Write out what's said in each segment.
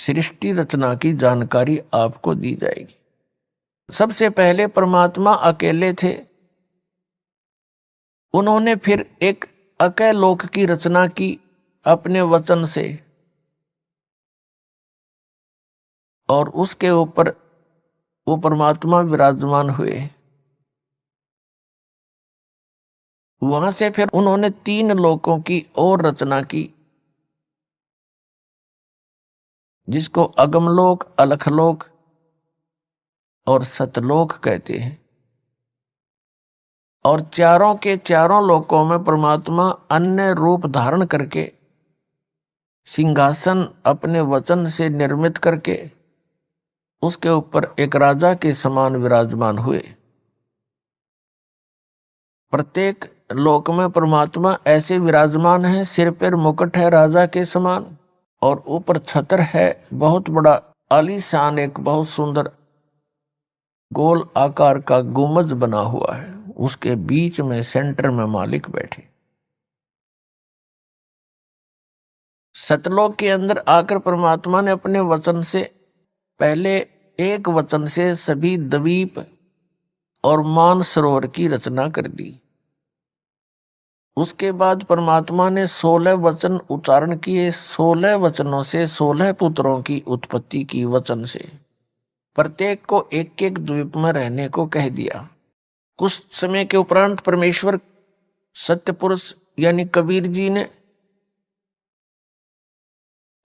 सृष्टि रचना की जानकारी आपको दी जाएगी। सबसे पहले परमात्मा अकेले थे, उन्होंने फिर एक अकय लोक की रचना की अपने वचन से, और उसके ऊपर वो परमात्मा विराजमान हुए। वहां से फिर उन्होंने 3 लोकों की और रचना की, जिसको अगमलोक, अलखलोक और सतलोक कहते हैं। और चारों के चारों लोकों में परमात्मा अन्य रूप धारण करके सिंहासन अपने वचन से निर्मित करके उसके ऊपर एक राजा के समान विराजमान हुए। प्रत्येक लोक में परमात्मा ऐसे विराजमान है, सिर पर मुकुट है राजा के समान, और ऊपर छत्र है बहुत बड़ा आलीशान, एक बहुत सुंदर गोल आकार का गुंबज बना हुआ है। उसके बीच में सेंटर में मालिक बैठे। सतलोक के अंदर आकर परमात्मा ने अपने वचन से, पहले एक वचन से सभी द्वीप और मानसरोवर की रचना कर दी। उसके बाद परमात्मा ने 16 वचन उच्चारण किए। 16 वचनों से 16 पुत्रों की उत्पत्ति की वचन से। प्रत्येक को एक एक द्वीप में रहने को कह दिया। कुछ समय के उपरांत परमेश्वर सत्य पुरुष यानी कबीर जी ने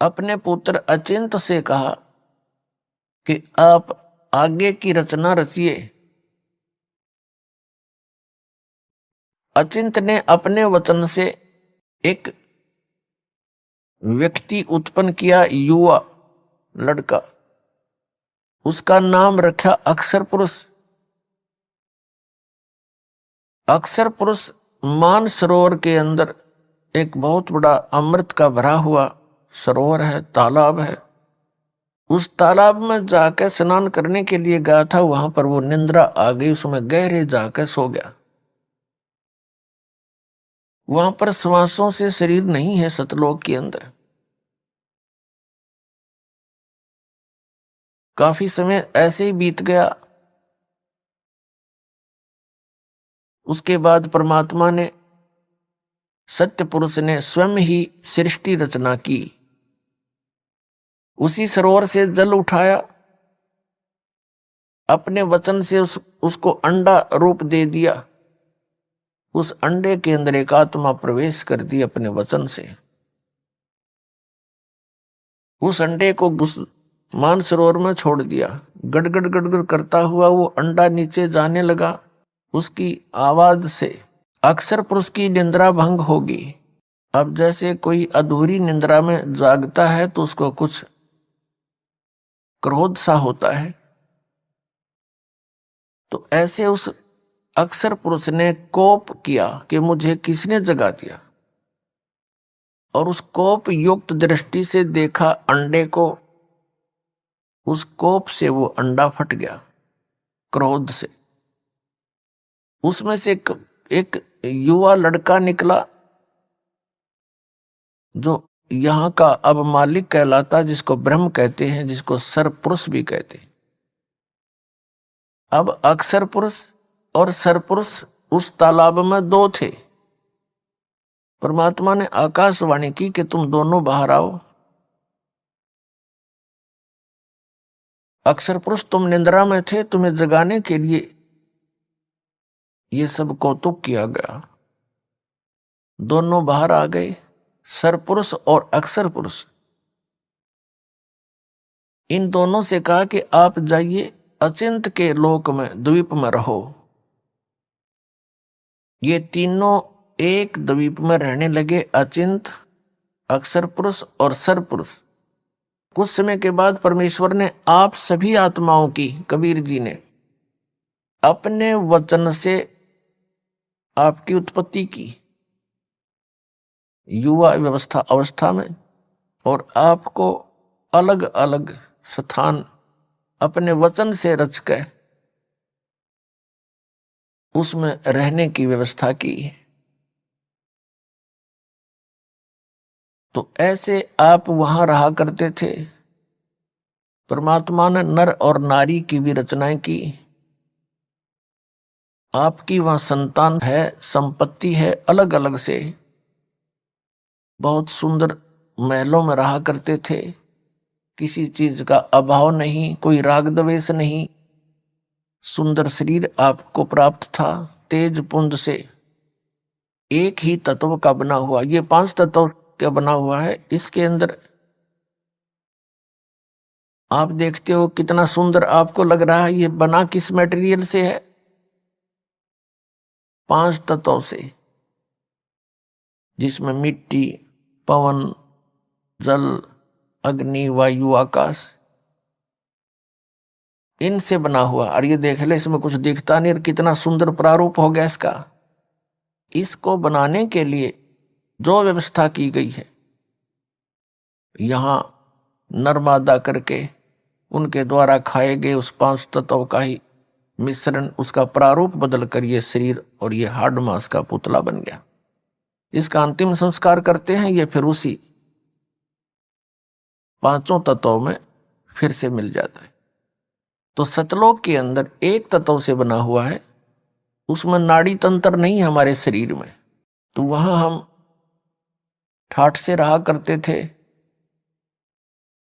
अपने पुत्र अचिंत से कहा कि आप आगे की रचना रचिए। अचिंत ने अपने वचन से एक व्यक्ति उत्पन्न किया, युवा लड़का, उसका नाम रखा अक्षर पुरुष। अक्षर पुरुष मान सरोवर के अंदर एक बहुत बड़ा अमृत का भरा हुआ सरोवर है, तालाब है। उस तालाब में जाकर स्नान करने के लिए गया था। वहां पर वो निंद्रा आ गई, उसमें गहरे जाकर सो गया। वहां पर श्वासों से शरीर नहीं है सतलोक के अंदर। काफी समय ऐसे ही बीत गया। उसके बाद परमात्मा ने, सत्य पुरुष ने स्वयं ही सृष्टि रचना की। उसी सरोवर से जल उठाया, अपने वचन से उसको अंडा रूप दे दिया। उस अंडे के अंदर एक आत्मा प्रवेश कर दी अपने वचन से। उस अंडे को मानसरोवर में छोड़ दिया। गड़गड़ गड़गड़ करता हुआ वो अंडा नीचे जाने लगा। उसकी आवाज से अक्षर पुरुष की निंद्रा भंग होगी। अब जैसे कोई अधूरी निंद्रा में जागता है तो उसको कुछ क्रोध सा होता है, तो ऐसे उस अक्षर पुरुष ने कोप किया कि मुझे किसने जगा दिया। और उस कोप युक्त दृष्टि से देखा अंडे को। उस कोप से वो अंडा फट गया क्रोध से। उसमें से एक युवा लड़का निकला, जो यहां का अब मालिक कहलाता, जिसको ब्रह्म कहते हैं, जिसको सरपुरुष भी कहते हैं। अब अक्षर पुरुष और सरपुरुष उस तालाब में 2 थे। परमात्मा ने आकाशवाणी की कि तुम दोनों बाहर आओ। अक्षर पुरुष तुम निंद्रा में थे, तुम्हें जगाने के लिए ये सब कौतुक किया गया। दोनों बाहर आ गए, सरपुरुष और अक्षर पुरुष। इन दोनों से कहा कि आप जाइए अचिंत के लोक में, द्वीप में रहो। ये तीनों एक द्वीप में रहने लगे, अचिंत, अक्षर पुरुष और सरपुरुष। कुछ समय के बाद परमेश्वर ने आप सभी आत्माओं की, कबीर जी ने अपने वचन से आपकी उत्पत्ति की युवा अवस्था में, और आपको अलग अलग स्थान अपने वचन से रच के उसमें रहने की व्यवस्था की। तो ऐसे आप वहां रहा करते थे। परमात्मा ने नर और नारी की भी रचनाएं की। आपकी वहां संतान है, संपत्ति है, अलग अलग से बहुत सुंदर महलों में रहा करते थे, किसी चीज का अभाव नहीं, कोई राग द्वेष नहीं, सुंदर शरीर आपको प्राप्त था, तेज पुंज से एक ही तत्व का बना हुआ। ये 5 तत्व का बना हुआ है। इसके अंदर आप देखते हो कितना सुंदर आपको लग रहा है। ये बना किस मटेरियल से है? 5 तत्वों से, जिसमें मिट्टी, पवन, जल, अग्नि, वायु, आकाश, इनसे बना हुआ। और ये देख ले, इसमें कुछ दिखता नहीं और कितना सुंदर प्रारूप हो गया इसका। इसको बनाने के लिए जो व्यवस्था की गई है, यहां नरमादा करके उनके द्वारा खाए गए उस 5 तत्व का ही मिश्रण, उसका प्रारूप बदल कर ये शरीर और ये हाड़ मांस का पुतला बन गया। इसका अंतिम संस्कार करते हैं, ये फिर उसी 5 तत्वों में फिर से मिल जाता है। तो सतलोक के अंदर एक तत्व से बना हुआ है, उसमें नाड़ी तंत्र नहीं है हमारे शरीर में, तो वहां हम ठाठ से रहा करते थे।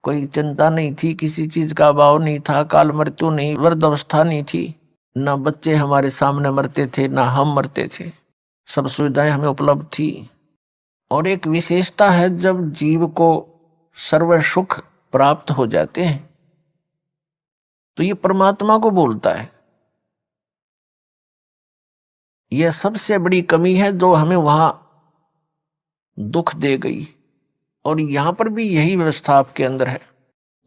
कोई चिंता नहीं थी, किसी चीज का अभाव नहीं था, काल मृत्यु नहीं, वृद्ध अवस्था नहीं थी, ना बच्चे हमारे सामने मरते थे, ना हम मरते थे, सब सुविधाएं हमें उपलब्ध थी। और एक विशेषता है, जब जीव को सर्व सुख प्राप्त हो जाते हैं तो ये परमात्मा को बोलता है। यह सबसे बड़ी कमी है जो हमें वहां दुख दे गई। और यहां पर भी यही व्यवस्था आपके अंदर है।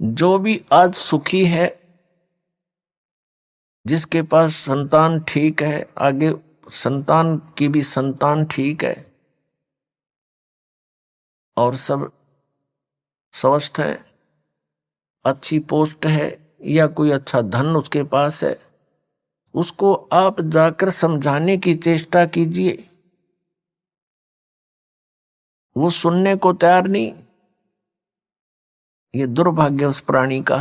जो भी आज सुखी है, जिसके पास संतान ठीक है, आगे संतान की भी संतान ठीक है और सब स्वस्थ है, अच्छी पोस्ट है या कोई अच्छा धन उसके पास है, उसको आप जाकर समझाने की चेष्टा कीजिए, वो सुनने को तैयार नहीं। ये दुर्भाग्य उस प्राणी का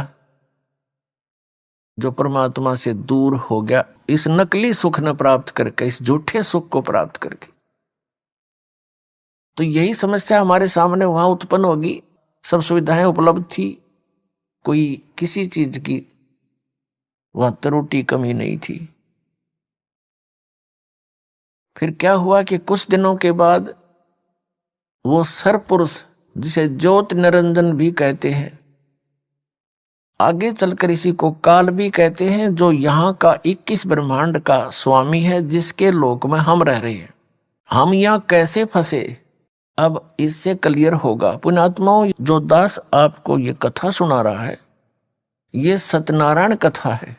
जो परमात्मा से दूर हो गया, इस नकली सुख न प्राप्त करके, इस झूठे सुख को प्राप्त करके। तो यही समस्या हमारे सामने वहां उत्पन्न होगी। सब सुविधाएं उपलब्ध थी, कोई किसी चीज की वह त्रुटि कमी नहीं थी। फिर क्या हुआ कि कुछ दिनों के बाद वो सरपुरुष, जिसे ज्योत निरंजन भी कहते हैं, आगे चलकर इसी को काल भी कहते हैं, जो यहाँ का 21 ब्रह्मांड का स्वामी है, जिसके लोक में हम रह रहे हैं। हम यहाँ कैसे फंसे, अब इससे क्लियर होगा। पुण्यात्माओं, जो दास आपको ये कथा सुना रहा है, ये सत्यनारायण कथा है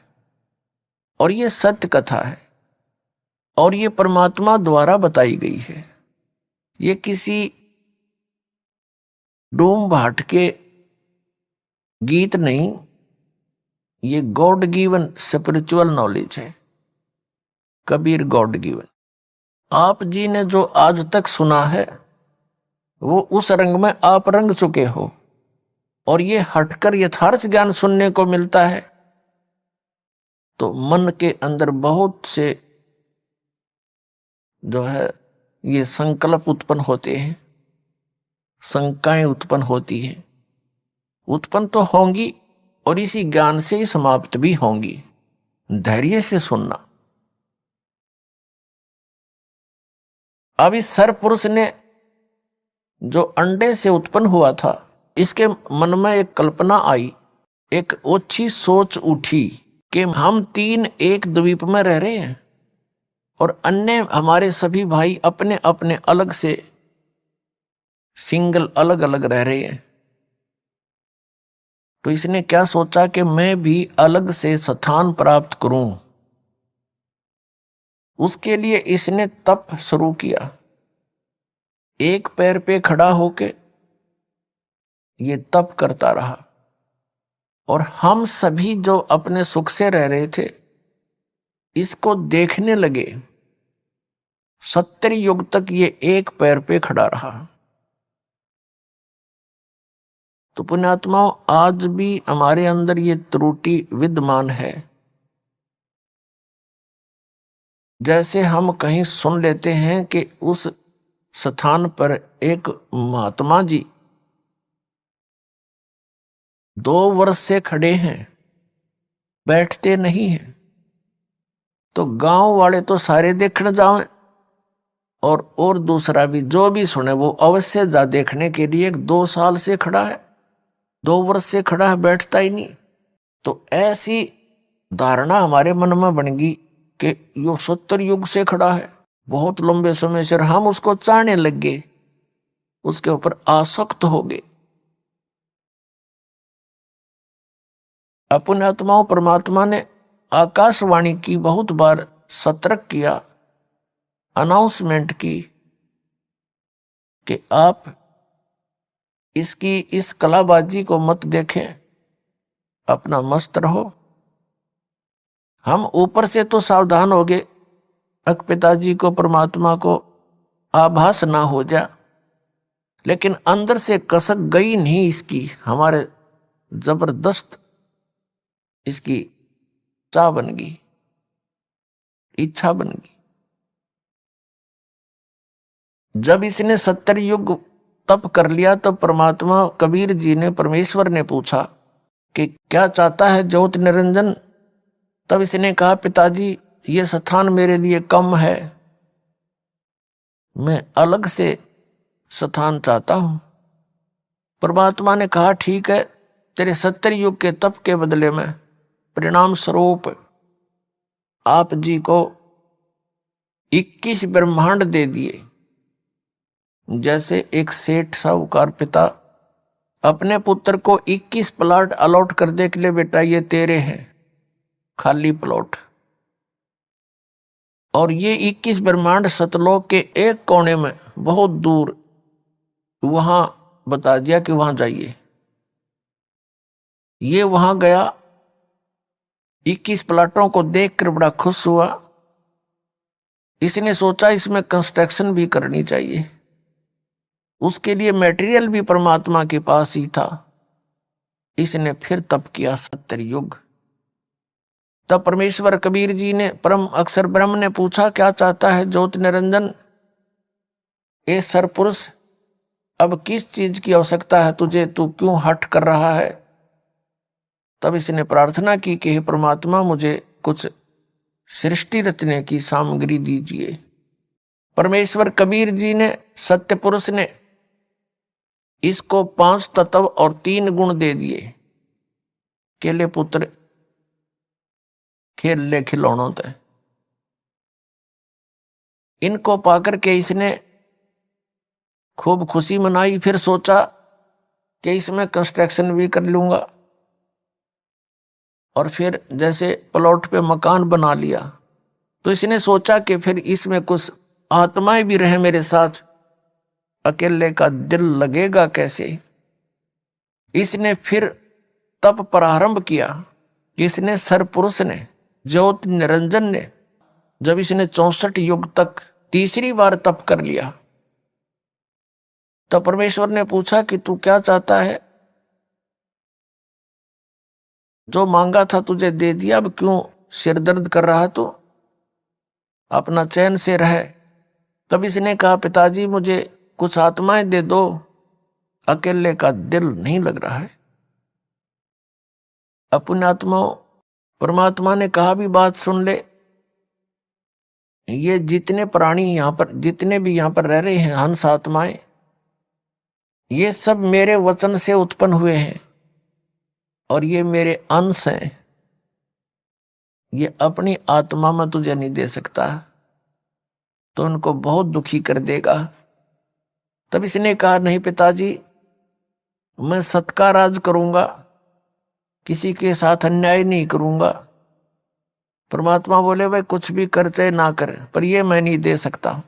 और ये सत्य कथा है और ये परमात्मा द्वारा बताई गई है। ये किसी डूम भाट के गीत नहीं, ये गॉड गिवन स्पिरिचुअल नॉलेज है, कबीर गॉड गिवन। आप जी ने जो आज तक सुना है, वो उस रंग में आप रंग चुके हो, और ये हटकर यथार्थ ज्ञान सुनने को मिलता है तो मन के अंदर बहुत से जो है ये संकल्प उत्पन्न होते हैं, शंकाएं उत्पन्न होती हैं, उत्पन्न तो होंगी और इसी ज्ञान से ही समाप्त भी होंगी। धैर्य से सुनना। अब इस सरपुरुष ने जो अंडे से उत्पन्न हुआ था, इसके मन में एक कल्पना आई, एक ओछी सोच उठी कि हम 3 एक द्वीप में रह रहे हैं और अन्य हमारे सभी भाई अपने अपने अलग से सिंगल अलग अलग रह रहे हैं। तो इसने क्या सोचा कि मैं भी अलग से स्थान प्राप्त करूं। उसके लिए इसने तप शुरू किया। एक पैर पे खड़ा होके ये तप करता रहा और हम सभी जो अपने सुख से रह रहे थे, इसको देखने लगे। 70 युग तक ये एक पैर पे खड़ा रहा। तो पुण्यात्माओं, आज भी हमारे अंदर ये त्रुटि विद्यमान है। जैसे हम कहीं सुन लेते हैं कि उस स्थान पर एक महात्मा जी 2 वर्ष से खड़े हैं, बैठते नहीं हैं, तो गांव वाले तो सारे देखने जाएं, और दूसरा भी जो भी सुने वो अवश्य जा देखने के लिए। 2 साल से खड़ा है, 2 वर्ष से खड़ा है, बैठता ही नहीं। तो ऐसी धारणा हमारे मन में बन गई कि यो 70 युग से खड़ा है, बहुत लंबे समय से। हम उसको चाहने लग गए, उसके ऊपर आसक्त हो गए। अपने आत्माओं, परमात्मा ने आकाशवाणी की, बहुत बार सतर्क किया, अनाउंसमेंट की कि आप इसकी इस कलाबाजी को मत देखें, अपना मस्त रहो। हम ऊपर से तो सावधान हो गए, अक पिताजी को, परमात्मा को आभास ना हो जा, लेकिन अंदर से कसक गई नहीं इसकी, हमारे जबरदस्त इसकी चाह बन गई, इच्छा बन गई। जब इसने 70 युग तप कर लिया तो परमात्मा कबीर जी ने, परमेश्वर ने पूछा कि क्या चाहता है ज्योति निरंजन? तब इसने कहा, पिताजी ये स्थान मेरे लिए कम है, मैं अलग से स्थान चाहता हूं। परमात्मा ने कहा, ठीक है, तेरे 70 युग के तप के बदले में परिणाम स्वरूप आप जी को 21 ब्रह्मांड दे दिए। जैसे एक सेठ साहूकार पिता अपने पुत्र को 21 प्लॉट अलॉट कर दे के लिए, बेटा ये तेरे हैं, खाली प्लॉट। और ये 21 ब्रह्मांड सतलोक के एक कोने में बहुत दूर, वहां बता दिया कि वहां जाइए। ये वहां गया, 21 प्लाटों को देखकर बड़ा खुश हुआ। इसने सोचा इसमें कंस्ट्रक्शन भी करनी चाहिए, उसके लिए मटेरियल भी परमात्मा के पास ही था। इसने फिर तप किया 70 युग। तब परमेश्वर कबीर जी ने, परम अक्षर ब्रह्म ने पूछा, क्या चाहता है ज्योति निरंजन? ए सरपुरुष, अब किस चीज की आवश्यकता है तुझे? तू क्यों हट कर रहा है? तब इसने प्रार्थना की कि हे परमात्मा, मुझे कुछ सृष्टि रचने की सामग्री दीजिए। परमेश्वर कबीर जी ने, सत्य पुरुष ने, इसको 5 तत्व और 3 गुण दे दिए। केले पुत्र खेल ले खिलौनों तय। इनको पाकर के इसने खूब खुशी मनाई। फिर सोचा कि इसमें कंस्ट्रक्शन भी कर लूंगा, और फिर जैसे प्लॉट पे मकान बना लिया। तो इसने सोचा कि फिर इसमें कुछ आत्माएं भी रहे मेरे साथ, अकेले का दिल लगेगा कैसे। इसने फिर तप प्रारंभ किया। इसने सरपुरुष ने, ज्योति निरंजन ने, जब इसने 64 युग तक तीसरी बार तप कर लिया, तो परमेश्वर ने पूछा कि तू क्या चाहता है? जो मांगा था तुझे दे दिया, अब क्यों सिर दर्द कर रहा तू? अपना चैन से रहे। तब इसने कहा, पिताजी मुझे कुछ आत्माएं दे दो, अकेले का दिल नहीं लग रहा है। अपने आत्माओं, परमात्मा ने कहा भी बात सुन ले। ये जितने प्राणी यहां पर, जितने भी यहां पर रह रहे हैं, हंस आत्माएं, ये सब मेरे वचन से उत्पन्न हुए हैं और ये मेरे अंश हैं। ये अपनी आत्मा में तुझे नहीं दे सकता, तो उनको बहुत दुखी कर देगा। तब इसने कहा, नहीं पिताजी, मैं सत का राज करूंगा, किसी के साथ अन्याय नहीं करूंगा। परमात्मा बोले, भाई कुछ भी कर चाहे ना करे, पर ये मैं नहीं दे सकता,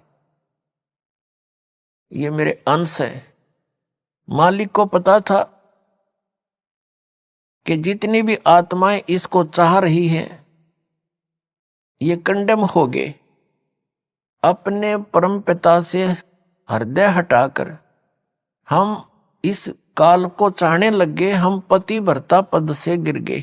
ये मेरे अंश है। मालिक को पता था कि जितनी भी आत्माएं इसको चाह रही हैं, ये कंडेम हो गए। अपने परम पिता से हृदय हटाकर हम इस काल को चाहने लगे, हम पति भरता पद से गिर गए।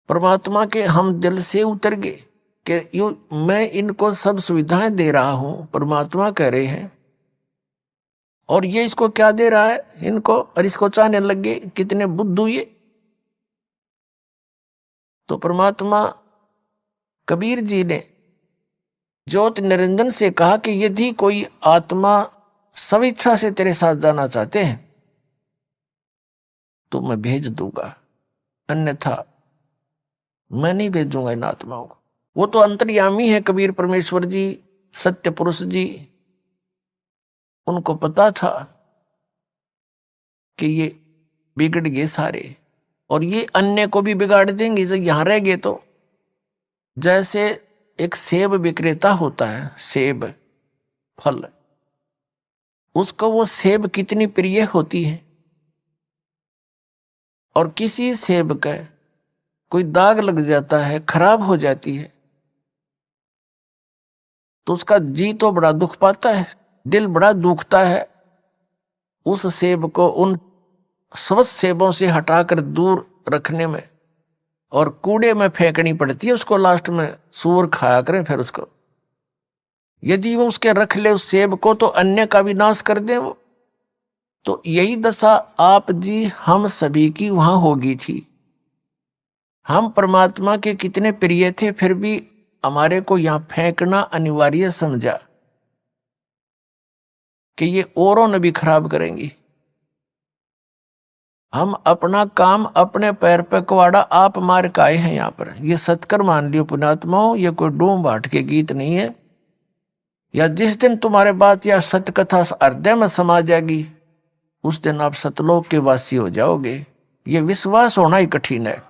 परमात्मा के हम दिल से उतर गए कि यो मैं इनको सब सुविधाएं दे रहा हूं, परमात्मा कह रहे हैं, और ये इसको क्या दे रहा है इनको, और इसको चाहने लगे, कितने बुद्धू ये। तो परमात्मा कबीर जी ने ज्योत निरंजन से कहा कि यदि कोई आत्मा स्वेच्छा से तेरे साथ जाना चाहते हैं तो मैं भेज दूंगा, अन्यथा मैं नहीं भेजूंगा इन आत्माओं को। वो तो अंतर्यामी है कबीर परमेश्वर जी, सत्य पुरुष जी। उनको पता था कि ये बिगड़ गए सारे, और ये अन्य को भी बिगाड़ देंगे जो यहां रह गए। तो जैसे एक सेब विक्रेता होता है, सेब फल, उसको वो सेब कितनी प्रिय होती है, और किसी सेब का कोई दाग लग जाता है, खराब हो जाती है, तो उसका जी तो बड़ा दुख पाता है, दिल बड़ा दुखता है। उस सेब को उन स्वस्थ सेबों से हटाकर दूर रखने में और कूड़े में फेंकनी पड़ती है उसको, लास्ट में सूअर खाया करें फिर उसको। यदि वो उसके रख ले उस सेब को तो अन्य का भी नाश कर दे वो। तो यही दशा आप जी हम सभी की वहां होगी थी। हम परमात्मा के कितने प्रिय थे, फिर भी हमारे को यहां फेंकना अनिवार्य समझा कि ये औरों ने भी खराब करेंगी। हम अपना काम अपने पैर पे कुआड़ा आप मार के आए हैं यहाँ पर। ये सत्कर मान लियो पुण्यात्माओं, ये कोई डूम बाट के गीत नहीं है। या जिस दिन तुम्हारे बात या सत्य कथा हृदय में समा जाएगी, उस दिन आप सतलोक के वासी हो जाओगे। ये विश्वास होना ही कठिन है।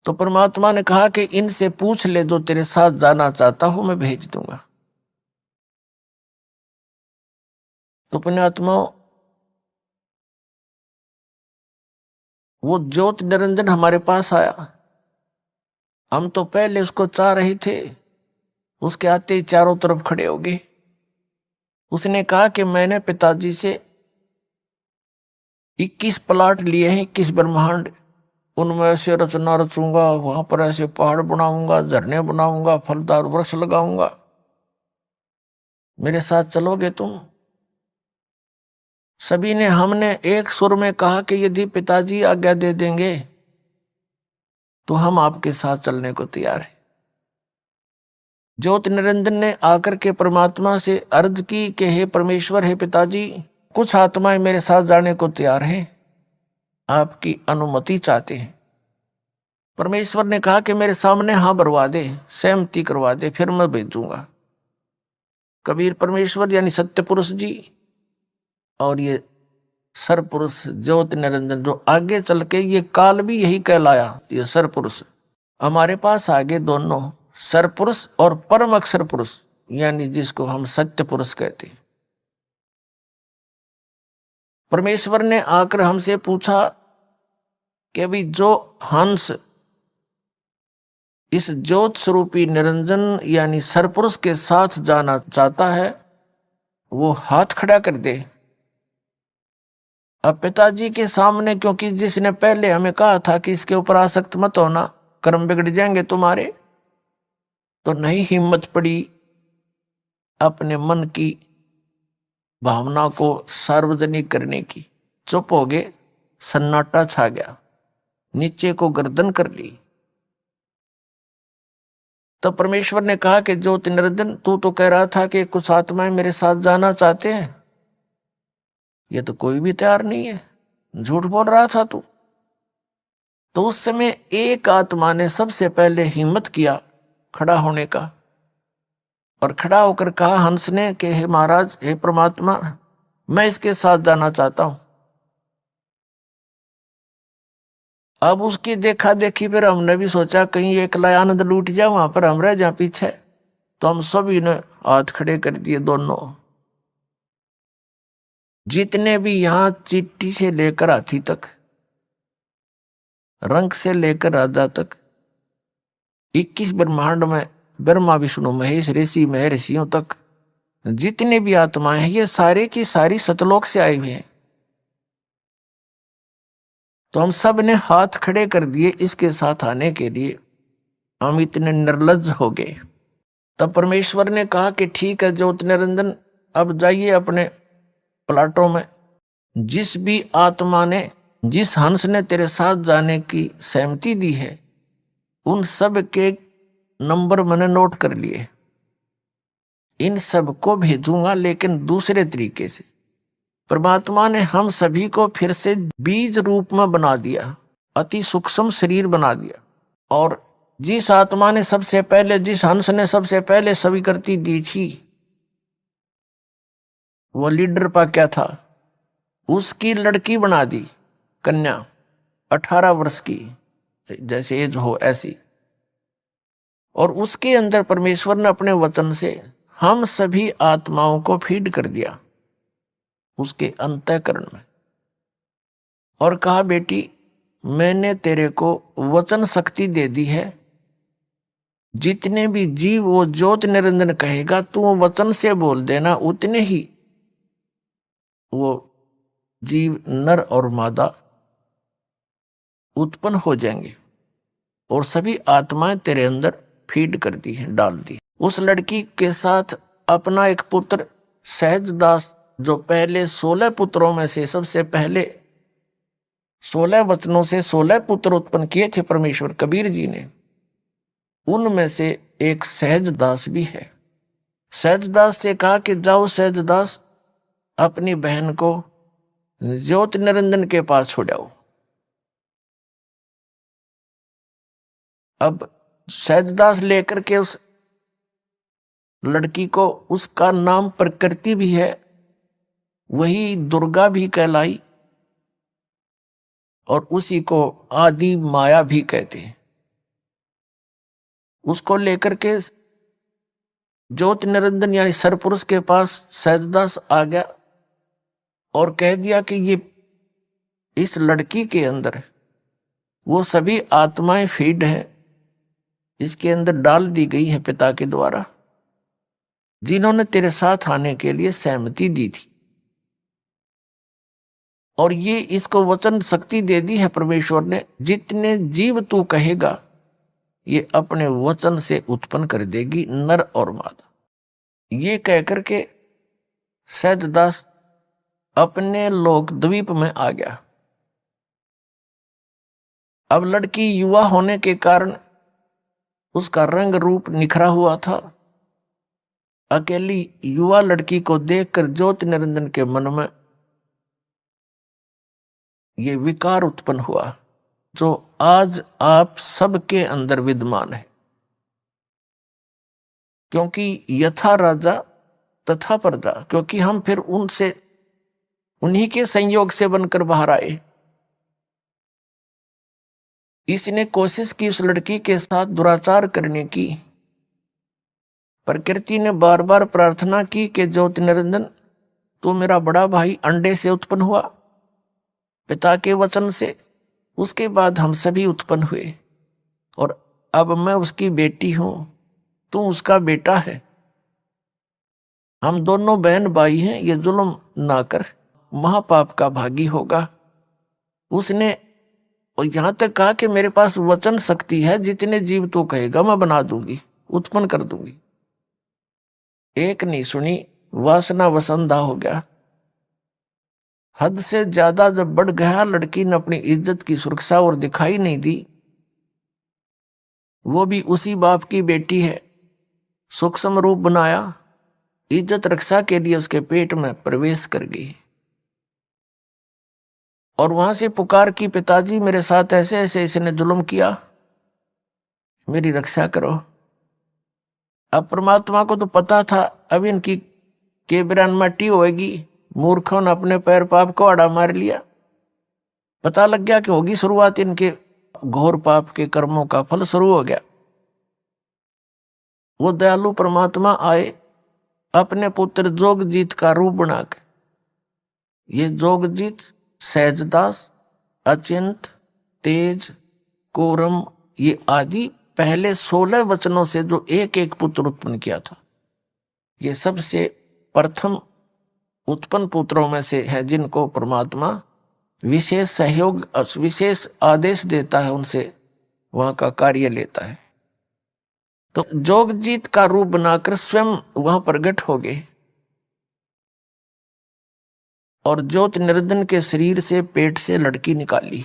तो परमात्मा ने कहा कि इनसे पूछ ले, जो तेरे साथ जाना चाहता हूं मैं भेज दूंगा। तो पुण्यात्माओं, वो ज्योत निरंजन हमारे पास आया। हम तो पहले उसको चाह रहे थे, उसके आते ही चारों तरफ खड़े हो गए। उसने कहा कि मैंने पिताजी से 21 प्लाट लिए हैं, 21 ब्रह्मांड, उनमें ऐसे रचना रचूंगा, वहां पर ऐसे पहाड़ बनाऊंगा, झरने बनाऊंगा, फलदार वृक्ष लगाऊंगा, मेरे साथ चलोगे तुम? सभी ने हमने एक सुर में कहा कि यदि पिताजी आज्ञा दे देंगे तो हम आपके साथ चलने को तैयार हैं। ज्योत निरंजन ने आकर के परमात्मा से अर्ज की कि हे परमेश्वर, हे पिताजी, कुछ आत्माएं मेरे साथ जाने को तैयार हैं, आपकी अनुमति चाहते हैं। परमेश्वर ने कहा कि मेरे सामने हाँ भरवा दे, सहमति करवा दे, फिर मैं भेजूंगा। कबीर परमेश्वर यानी सत्य पुरुष जी और ये सरपुरुष ज्योत निरंजन, जो आगे चल के ये काल भी यही कहलाया, ये सरपुरुष हमारे पास आगे दोनों सरपुरुष और परम अक्षर पुरुष, यानी जिसको हम सत्य पुरुष कहते हैं। परमेश्वर ने आकर हमसे पूछा कि अभी जो हंस इस ज्योत स्वरूपी निरंजन यानी सरपुरुष के साथ जाना चाहता है वो हाथ खड़ा कर दे। अब पिताजी के सामने, क्योंकि जिसने पहले हमें कहा था कि इसके ऊपर आसक्त मत होना, कर्म बिगड़ जाएंगे तुम्हारे, तो नहीं हिम्मत पड़ी अपने मन की भावना को सार्वजनिक करने की। चुप हो गए, सन्नाटा छा गया, नीचे को गर्दन कर ली। तो परमेश्वर ने कहा कि ज्योति निरंजन, तू तो कह रहा था कि कुछ आत्माएं मेरे साथ जाना चाहते हैं, ये तो कोई भी तैयार नहीं है, झूठ बोल रहा था तू। तो उस समय एक आत्मा ने सबसे पहले हिम्मत किया खड़ा होने का, और खड़ा होकर कहा हंस ने कि हे महाराज, हे परमात्मा, मैं इसके साथ जाना चाहता हूं। अब उसकी देखा देखी फिर हमने भी सोचा कहीं एकला आनंद लूट जाए, वहां पर हम रह जाए पीछे। तो हम सभी ने हाथ खड़े कर दिए दोनों। जितने भी यहां चिट्ठी से लेकर हाथी तक, रंग से लेकर राजा तक, 21 ब्रह्मांड में ब्रह्मा विष्णु महेश ऋषि महर्षियों तक जितने भी आत्माएं हैं ये सारे की सारी सतलोक से आए हुए हैं। तो हम सब ने हाथ खड़े कर दिए इसके साथ आने के लिए। हम इतने निर्लज्ज हो गए। तब परमेश्वर ने कहा कि ठीक है ज्योत निरंजन, अब जाइए अपने प्लाटों में। जिस भी आत्मा ने, जिस हंस ने तेरे साथ जाने की सहमति दी है, उन सब के नंबर मैंने नोट कर लिए। इन सब को भेजूंगा लेकिन दूसरे तरीके से। परमात्मा ने हम सभी को फिर से बीज रूप में बना दिया, अति सूक्ष्म शरीर बना दिया। और जिस आत्मा ने सबसे पहले, जिस हंस ने सबसे पहले स्वीकृति दी थी, वो लीडर पा क्या था, उसकी लड़की बना दी, कन्या 18 वर्ष की, जैसे एज हो ऐसी। और उसके अंदर परमेश्वर ने अपने वचन से हम सभी आत्माओं को फीड कर दिया उसके अंतःकरण में, और कहा बेटी मैंने तेरे को वचन शक्ति दे दी है। जितने भी जीव वो ज्योत निरंजन कहेगा तू वचन से बोल देना, उतने ही वो जीव नर और मादा उत्पन्न हो जाएंगे। और सभी आत्माएं तेरे अंदर फीड कर दी है, डाल दी। उस लड़की के साथ अपना एक पुत्र सहजदास, जो पहले 16 पुत्रों में से सबसे पहले 16 वचनों से 16 पुत्र उत्पन्न किए थे परमेश्वर कबीर जी ने, उनमें से एक सहजदास भी है। सहजदास से कहा कि जाओ सहजदास, अपनी बहन को ज्योत निरंजन के पास छोड़ाओ। अब सहजदास लेकर के उस लड़की को, उसका नाम प्रकृति भी है, वही दुर्गा भी कहलाई, और उसी को आदि माया भी कहते हैं। उसको लेकर के ज्योत निरंजन यानी सरपुरुष के पास सहजदास आ गया और कह दिया कि ये इस लड़की के अंदर वो सभी आत्माएं फीड है, इसके अंदर डाल दी गई है पिता के द्वारा, जिन्होंने तेरे साथ आने के लिए सहमति दी थी। और ये इसको वचन शक्ति दे दी है परमेश्वर ने, जितने जीव तू कहेगा ये अपने वचन से उत्पन्न कर देगी, नर और मादा। ये कहकर के सहजदास अपने लोक द्वीप में आ गया। अब लड़की युवा होने के कारण उसका रंग रूप निखरा हुआ था। अकेली युवा लड़की को देखकर ज्योत निरंजन के मन में ये विकार उत्पन्न हुआ, जो आज आप सबके अंदर विद्यमान है। क्योंकि यथा राजा तथा प्रजा, क्योंकि हम फिर उनसे, उन्हीं के संयोग से बनकर बाहर आए। इसने कोशिश की उस लड़की के साथ दुराचार करने की। प्रकृति ने बार बार प्रार्थना की कि ज्योति निरंजन, तू मेरा बड़ा भाई अंडे से उत्पन्न हुआ पिता के वचन से, उसके बाद हम सभी उत्पन्न हुए, और अब मैं उसकी बेटी हूं, तू उसका बेटा है, हम दोनों बहन भाई हैं, ये जुल्म ना कर, महापाप का भागी होगा। उसने और यहां तक कहा कि मेरे पास वचन शक्ति है, जितने जीव तू कहेगा मैं बना दूंगी, उत्पन्न कर दूंगी। एक नहीं सुनी, वासना वसंधा हो गया। हद से ज्यादा जब बढ़ गया, लड़की ने अपनी इज्जत की सुरक्षा और दिखाई नहीं दी। वो भी उसी बाप की बेटी है, सूक्ष्म रूप बनाया, इज्जत रक्षा के लिए उसके पेट में प्रवेश कर गई। और वहां से पुकार की, पिताजी मेरे साथ ऐसे ऐसे इसने जुल्म किया, मेरी रक्षा करो। अब परमात्मा को तो पता था अब इनकी केबरान मट्टी होगी, मूर्खों ने अपने पैर पाप को आड़ा मार लिया। पता लग गया कि होगी शुरुआत इनके घोर पाप के कर्मों का फल शुरू हो गया। वो दयालु परमात्मा आए अपने पुत्र जोगजीत का रूप बनाकर। ये जोगजीत, सहजदास, अचिंत, तेज, कोरम, ये आदि पहले 16 वचनों से जो एक एक पुत्र उत्पन्न किया था, ये सबसे प्रथम उत्पन्न पुत्रों में से है जिनको परमात्मा विशेष सहयोग विशेष आदेश देता है, उनसे वहां का कार्य लेता है। तो जोगजीत का रूप बनाकर स्वयं वहां प्रकट हो गए और ज्योत निरंजन के शरीर से पेट से लड़की निकाली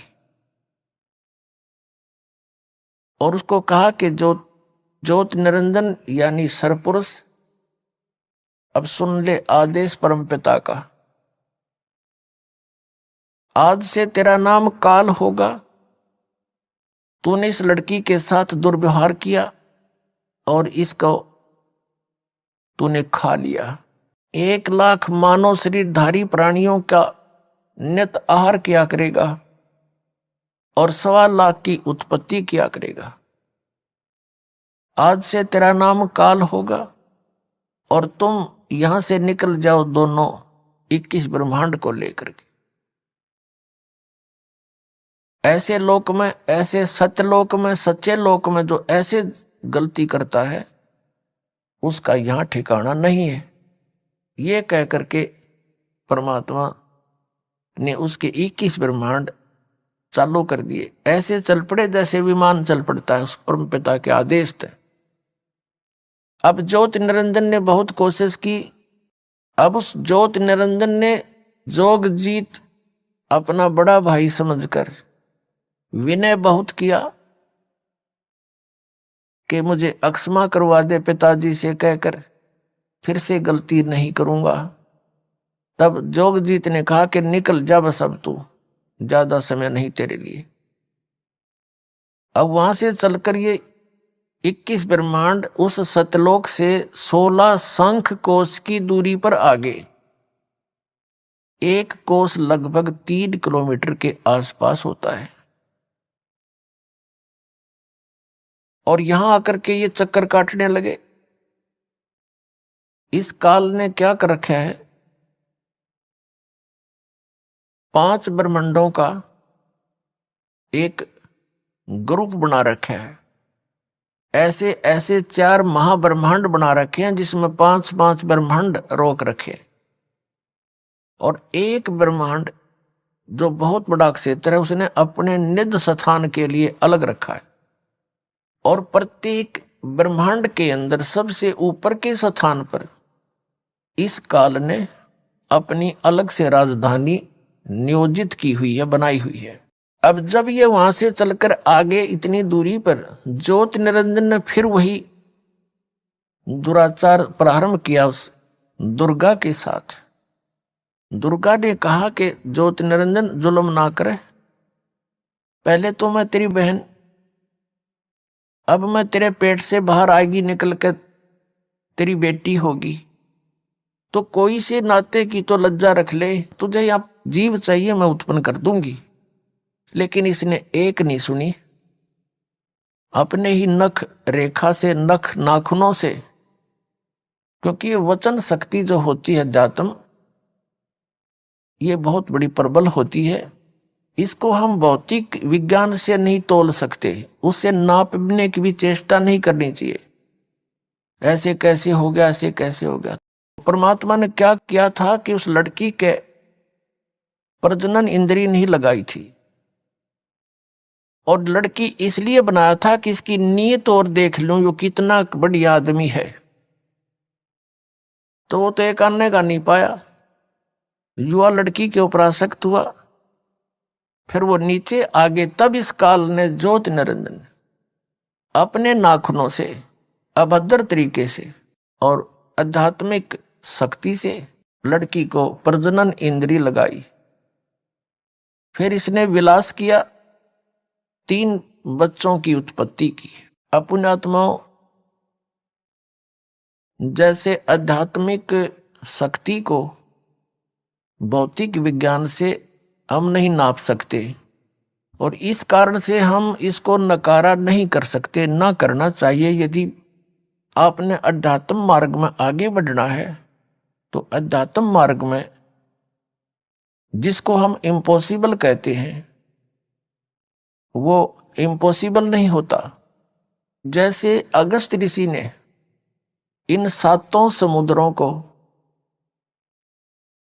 और उसको कहा कि ज्योत निरंजन यानी सरपुरुष, अब सुन ले आदेश परमपिता का, आज से तेरा नाम काल होगा। तूने इस लड़की के साथ दुर्व्यवहार किया और इसको तूने खा लिया। 1,00,000 मानव शरीरधारी प्राणियों का नित आहार किया करेगा और 1,25,000 की उत्पत्ति किया करेगा। आज से तेरा नाम काल होगा और तुम यहां से निकल जाओ दोनों 21 ब्रह्मांड को लेकर के। ऐसे लोक में, ऐसे सत्यलोक में, सच्चे लोक में जो ऐसे गलती करता है उसका यहां ठिकाना नहीं है। ये कह करके परमात्मा ने उसके 21 ब्रह्मांड चालू कर दिए। ऐसे चल पड़े जैसे विमान चल पड़ता है, उस परमपिता के आदेश थे। अब ज्योत निरंजन ने बहुत कोशिश की। अब उस ज्योत निरंजन ने जोगजीत अपना बड़ा भाई समझकर विनय बहुत किया कि मुझे अक्षमा करवा दे पिताजी से कहकर, फिर से गलती नहीं करूंगा। तब जोगजीत ने कहा कि निकल जा बस, अब तू, ज्यादा समय नहीं तेरे लिए। अब वहां से चलकर ये 21 ब्रह्मांड उस सतलोक से 16 शंख कोश की दूरी पर आगे, एक कोश लगभग 3 किलोमीटर के आसपास होता है। और यहां आकर के ये चक्कर काटने लगे। इस काल ने क्या कर रखा है, 5 ब्रह्मांडों का एक ग्रुप बना रखा है। ऐसे ऐसे 4 महाब्रह्मांड बना रखे हैं जिसमें 5-5 ब्रह्मांड रोक रखे, और एक ब्रह्मांड जो बहुत बड़ा क्षेत्र है उसने अपने निज स्थान के लिए अलग रखा है। और प्रत्येक ब्रह्मांड के अंदर सबसे ऊपर के स्थान पर इस काल ने अपनी अलग से राजधानी नियोजित की हुई है, बनाई हुई है। अब जब ये वहां से चलकर आगे इतनी दूरी पर ज्योत निरंजन ने फिर वही दुराचार प्रारंभ किया उस दुर्गा के साथ। दुर्गा ने कहा कि ज्योत निरंजन जुल्म ना करे, पहले तो मैं तेरी बहन, अब मैं तेरे पेट से बाहर आएगी निकल कर तेरी बेटी होगी, तो कोई से नाते की तो लज्जा रख ले, तुझे यहाँ जीव चाहिए मैं उत्पन्न कर दूंगी। लेकिन इसने एक नहीं सुनी। अपने ही नख रेखा से, नख नाखूनों से, क्योंकि ये वचन शक्ति जो होती है जातम, ये बहुत बड़ी प्रबल होती है। इसको हम भौतिक विज्ञान से नहीं तोल सकते, उससे नापने की भी चेष्टा नहीं करनी चाहिए। ऐसे कैसे हो गया, ऐसे कैसे हो गया। परमात्मा ने क्या किया था कि उस लड़की के प्रजनन इंद्रिय नहीं लगाई थी, और लड़की इसलिए बनाया था कि इसकी नीयत और देख लूं यो कितना बढ़िया आदमी है। तो वो तो एक आने का नहीं पाया, युवा लड़की के ऊपर आसक्त हुआ, फिर वो नीचे आगे। तब इस काल ने ज्योत निरंजन अपने नाखूनों से, अभद्र तरीके से और आध्यात्मिक शक्ति से लड़की को प्रजनन इंद्रिय लगाई। फिर इसने विलास किया, 3 बच्चों की उत्पत्ति की। अपुण्यात्माओं, जैसे आध्यात्मिक शक्ति को भौतिक विज्ञान से हम नहीं नाप सकते, और इस कारण से हम इसको नकारा नहीं कर सकते, ना करना चाहिए। यदि आपने अध्यात्म मार्ग में आगे बढ़ना है तो अध्यात्म मार्ग में जिसको हम इम्पॉसिबल कहते हैं वो इम्पॉसिबल नहीं होता। जैसे अगस्त ऋषि ने इन सातों समुद्रों को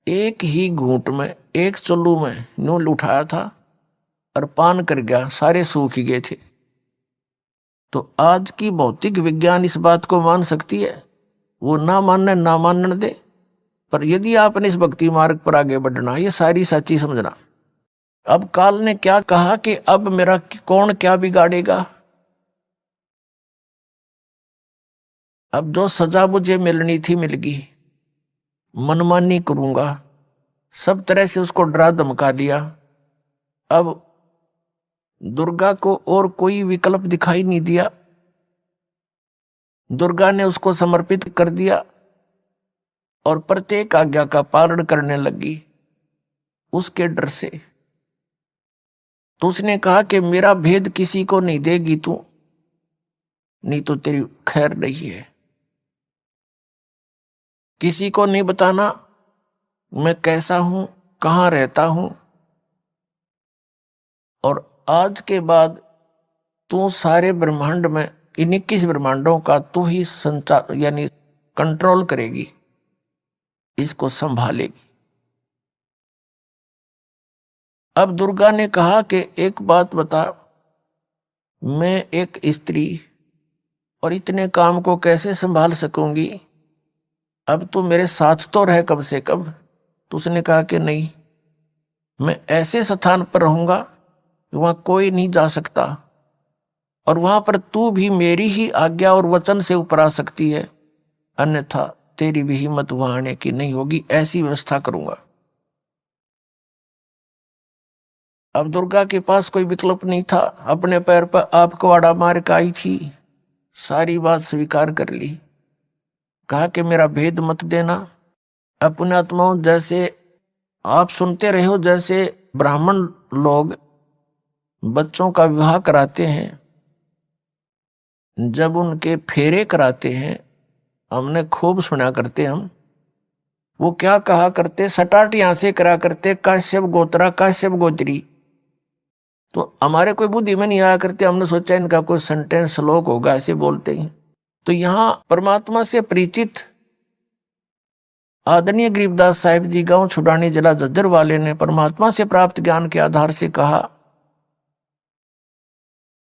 एक ही घूंट में, एक चुल्लू में यूं उठाया था और पान कर गया, सारे सूख गए थे। तो आज की भौतिक विज्ञान इस बात को मान सकती है? वो ना मानने ना मानने दे, पर यदि आपने इस भक्ति मार्ग पर आगे बढ़ना, ये सारी सच्ची समझना। अब काल ने क्या कहा कि अब मेरा कौन क्या बिगाड़ेगा। अब जो सजा मुझे मिलनी थी मिल गई, मनमानी करूंगा, सब तरह से उसको डरा धमका दिया। अब दुर्गा को और कोई विकल्प दिखाई नहीं दिया, दुर्गा ने उसको समर्पित कर दिया और प्रत्येक आज्ञा का पालन करने लगी उसके डर से। तो उसने कहा कि मेरा भेद किसी को नहीं देगी तू, नहीं तो तेरी खैर नहीं है। किसी को नहीं बताना मैं कैसा हूं, कहां रहता हूं, और आज के बाद तू सारे ब्रह्मांड में, इन 21 ब्रह्मांडों का तू ही संचार यानी कंट्रोल करेगी, इसको संभालेगी। अब दुर्गा ने कहा कि एक बात बता, मैं एक स्त्री और इतने काम को कैसे संभाल सकूंगी, अब तू मेरे साथ तो रह कम से कम। तो उसने कहा कि नहीं, मैं ऐसे स्थान पर रहूंगा वहां कोई नहीं जा सकता, और वहां पर तू भी मेरी ही आज्ञा और वचन से ऊपर आ सकती है, अन्यथा तेरी भी हिम्मत वहां आने की नहीं होगी, ऐसी व्यवस्था करूंगा। अब दुर्गा के पास कोई विकल्प नहीं था, अपने पैर पर आप कुआड़ा मार के आई थी, सारी बात स्वीकार कर ली। कहा कि मेरा भेद मत देना। अपने आत्माओं, जैसे आप सुनते रहे हो, जैसे ब्राह्मण लोग बच्चों का विवाह कराते हैं, जब उनके फेरे कराते हैं, हमने खूब सुना करते हम, वो क्या कहा करते, सटाट यहां से करा करते, काश्यप गोत्रा काश्यप गोत्री। तो हमारे कोई बुद्धि में नहीं आया करते, हमने सोचा इनका कोई सेंटेंस श्लोक होगा, ऐसे बोलते ही। तो यहां परमात्मा से परिचित आदरणीय गरीबदास साहिब जी गांव छुड़ानी जिला झज्जर वाले ने परमात्मा से प्राप्त ज्ञान के आधार से कहा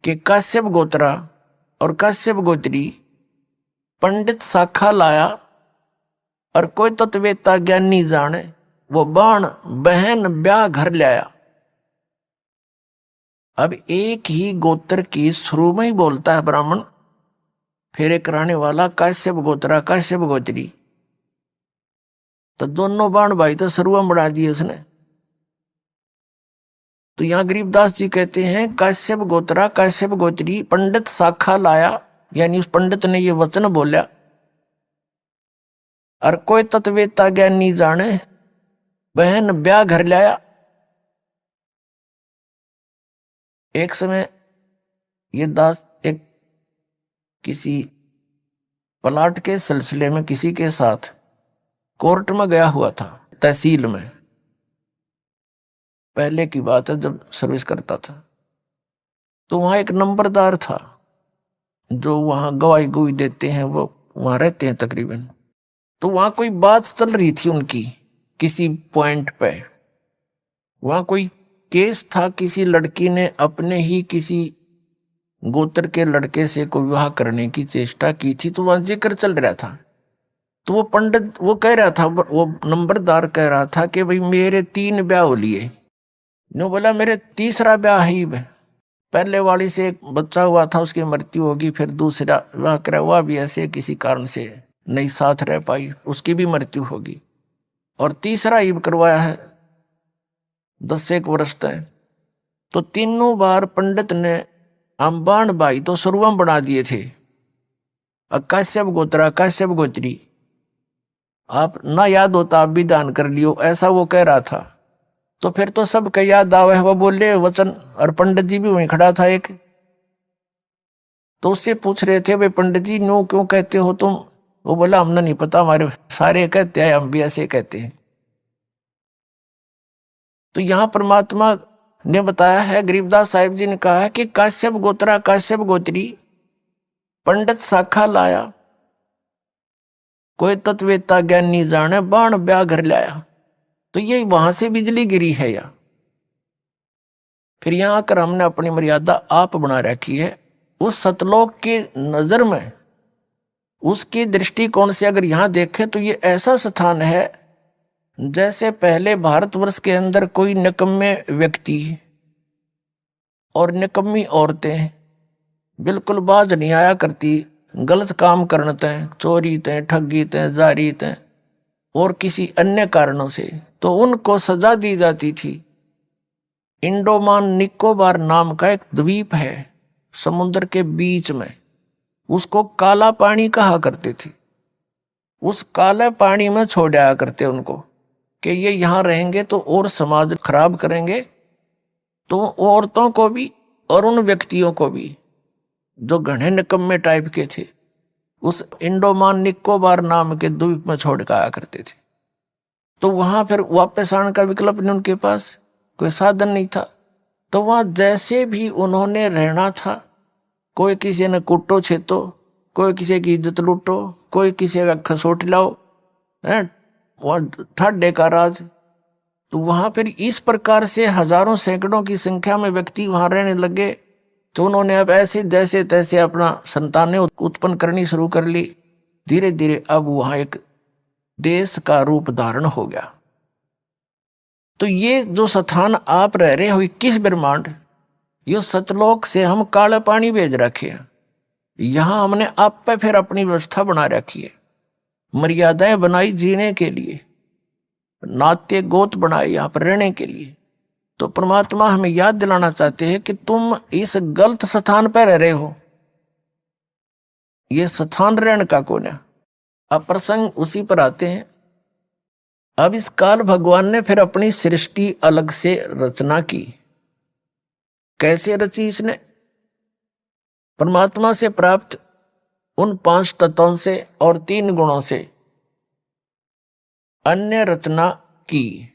कि काश्यप गोत्रा और काश्यप गोत्री पंडित शाखा लाया, और कोई तत्वेता ज्ञानी जाने, वो बाण बहन ब्याह घर लाया। अब एक ही गोत्र की शुरू में ही बोलता है ब्राह्मण, फेरे कराने वाला काश्यप गोत्रा काश्यप गोत्री, तो दोनों बाण भाई तो शुरू में बढ़ा दिए उसने। तो यहां गरीबदास जी कहते हैं काश्यप गोत्रा काश्यप गोत्री पंडित शाखा लाया, यानी उस पंडित ने ये वचन बोला, और कोई तत्वेता ज्ञानी जाने, बहन ब्याह घर लाया। एक समय ये दास एक किसी प्लाट के सिलसिले में किसी के साथ कोर्ट में गया हुआ था, तहसील में, पहले की बात है जब सर्विस करता था। तो वहां एक नंबरदार था, जो वहां गवाही गुई देते हैं, वो वहां रहते हैं तकरीबन। तो वहां कोई बात चल रही थी उनकी किसी पॉइंट पे, वहां कोई केस था, किसी लड़की ने अपने ही किसी गोत्र के लड़के से कोई विवाह करने की चेष्टा की थी, तो वहां जिक्र चल रहा था। तो वो पंडित वो कह रहा था, वो नंबरदार कह रहा था कि भाई मेरे 3 ब्याह हो लिए। नो बोला मेरे तीसरा ब्याह ही है, पहले वाली से एक बच्चा हुआ था, उसकी मृत्यु होगी, फिर दूसरा विवाह करा हुआ भी ऐसे किसी कारण से नहीं साथ रह पाई, उसकी भी मृत्यु होगी, और तीसरा ईब करवाया है 10 वर्ष तक। तो तीनों बार पंडित ने अम्बान भाई तो शुरुआत बना दिए थे, काश्यप गोत्रा काश्यप गोत्री, आप ना याद होता आप भी दान कर लियो, ऐसा वो कह रहा था। तो फिर तो सब का याद आवे, वो बोले वचन, और पंडित जी भी वहीं खड़ा था एक। तो उससे पूछ रहे थे भाई पंडित जी नो क्यों कहते हो तुम, वो बोला हमने नहीं पता, हमारे सारे कहते हैं, हम भी ऐसे कहते हैं। तो यहां परमात्मा ने बताया है, गरीबदास साहिब जी ने कहा है कि काश्यप गोत्रा काश्यप गोत्री पंडित शाखा लाया, कोई तत्वेता ज्ञानी जाने बाण ब्याह घर लाया। तो ये वहां से बिजली गिरी है या फिर यहां आकर हमने अपनी मर्यादा आप बना रखी है। उस सतलोक की नजर में, उसकी दृष्टिकोण से अगर यहां देखें तो ये ऐसा स्थान है जैसे पहले भारतवर्ष के अंदर कोई निकम्मे व्यक्ति और निकम्मी औरतें बिल्कुल बाज नहीं आया करती, गलत काम करने तय, चोरी तय, ठगी तय, जारी तय और किसी अन्य कारणों से, तो उनको सजा दी जाती थी। इंडोमान निकोबार नाम का एक द्वीप है समुद्र के बीच में, उसको काला पानी कहा करते थे। उस काले पानी में छोड़ आया करते उनको कि ये यहां रहेंगे तो और समाज खराब करेंगे, तो औरतों को भी और उन व्यक्तियों को भी जो घने निकम्मे टाइप के थे उस इंडोमान निकोबार नाम के द्वीप में छोड़ कर आया करते थे। तो वहां फिर वापस आने का विकल्प नहीं, उनके पास कोई साधन नहीं था। तो वहां जैसे भी उन्होंने रहना था, कोई किसी ने कुटो छेतो, कोई किसी की इज्जत लूटो, कोई किसी का खसोट लाओ, है वहां ठाडे का राज। तो वहां फिर इस प्रकार से हजारों सैकड़ों की संख्या में व्यक्ति वहां रहने लगे। तो उन्होंने अब ऐसे जैसे तैसे अपना संतानें उत्पन्न करनी शुरू कर ली। धीरे धीरे अब वहां एक देश का रूप धारण हो गया। तो ये जो स्थान आप रह रहे हो, किस ब्रह्मांड, ये सतलोक से हम काले पानी भेज रखे हैं। यहां हमने आप पे फिर अपनी व्यवस्था बना रखी है, मर्यादाएं बनाई जीने के लिए, नाते गोत बनाए यहां पर रहने के लिए। तो परमात्मा हमें याद दिलाना चाहते हैं कि तुम इस गलत स्थान पर रह रहे हो, ये स्थान रहने का कौन है। अब प्रसंग उसी पर आते हैं। अब इस काल भगवान ने फिर अपनी सृष्टि अलग से रचना की। कैसे रची इसने? परमात्मा से प्राप्त उन 5 तत्वों से और 3 गुणों से अन्य रचना की।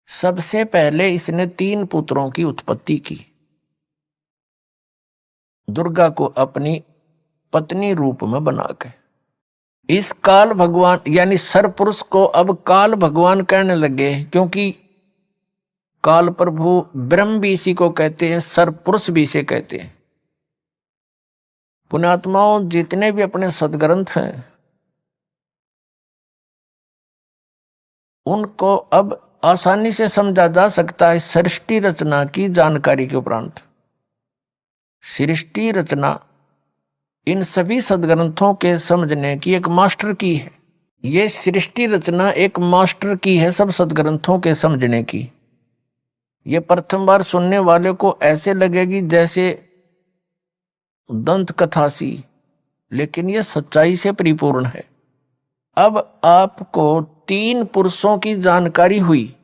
सबसे पहले इसने 3 पुत्रों की उत्पत्ति की। दुर्गा को अपनी पत्नी रूप में बनाकर इस काल भगवान यानी सरपुरुष को अब काल भगवान कहने लगे, क्योंकि काल प्रभु ब्रह्म भी इसी को कहते हैं, सरपुरुष भी इसे कहते हैं। पुण्यात्माओं, जितने भी अपने सदग्रंथ हैं उनको अब आसानी से समझा जा सकता है सृष्टि रचना की जानकारी के उपरांत। सृष्टि रचना इन सभी सदग्रंथों के समझने की एक मास्टर की है। ये सृष्टि रचना एक मास्टर की है सब सदग्रंथों के समझने की। ये प्रथम बार सुनने वाले को ऐसे लगेगी जैसे दंत कथा सी, लेकिन यह सच्चाई से परिपूर्ण है। अब आपको 3 पुरुषों की जानकारी हुई।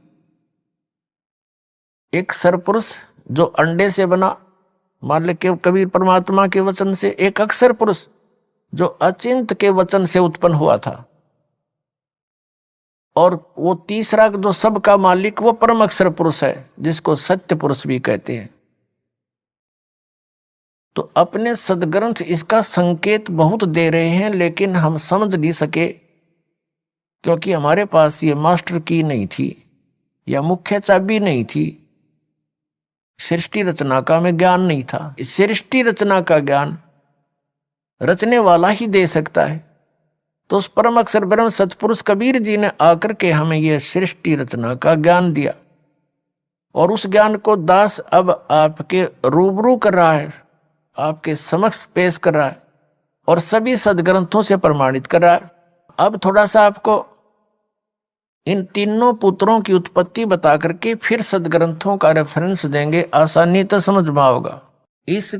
एक सरपुरुष जो अंडे से बना, मान ले के कबीर परमात्मा के वचन से। एक अक्षर पुरुष जो अचिंत के वचन से उत्पन्न हुआ था। और वो तीसरा जो सबका मालिक, वो परम अक्षर पुरुष है जिसको सत्य पुरुष भी कहते हैं। तो अपने सदग्रंथ इसका संकेत बहुत दे रहे हैं, लेकिन हम समझ नहीं सके क्योंकि हमारे पास ये मास्टर की नहीं थी या मुख्य चाबी नहीं थी। सृष्टि रचना का हमें ज्ञान नहीं था। सृष्टि रचना का ज्ञान रचने वाला ही दे सकता है। तो उस परम अक्षर ब्रह्म सतपुरुष कबीर जी ने आकर के हमें यह सृष्टि रचना का ज्ञान दिया, और उस ज्ञान को दास अब आपके रूबरू कर रहा है, आपके समक्ष पेश कर रहा है और सभी सदग्रंथों से प्रमाणित कर रहा है। अब थोड़ा सा आपको इन तीनों पुत्रों की उत्पत्ति बता करके फिर सदग्रंथों का रेफरेंस देंगे, आसानी तो समझ में आओगा। इस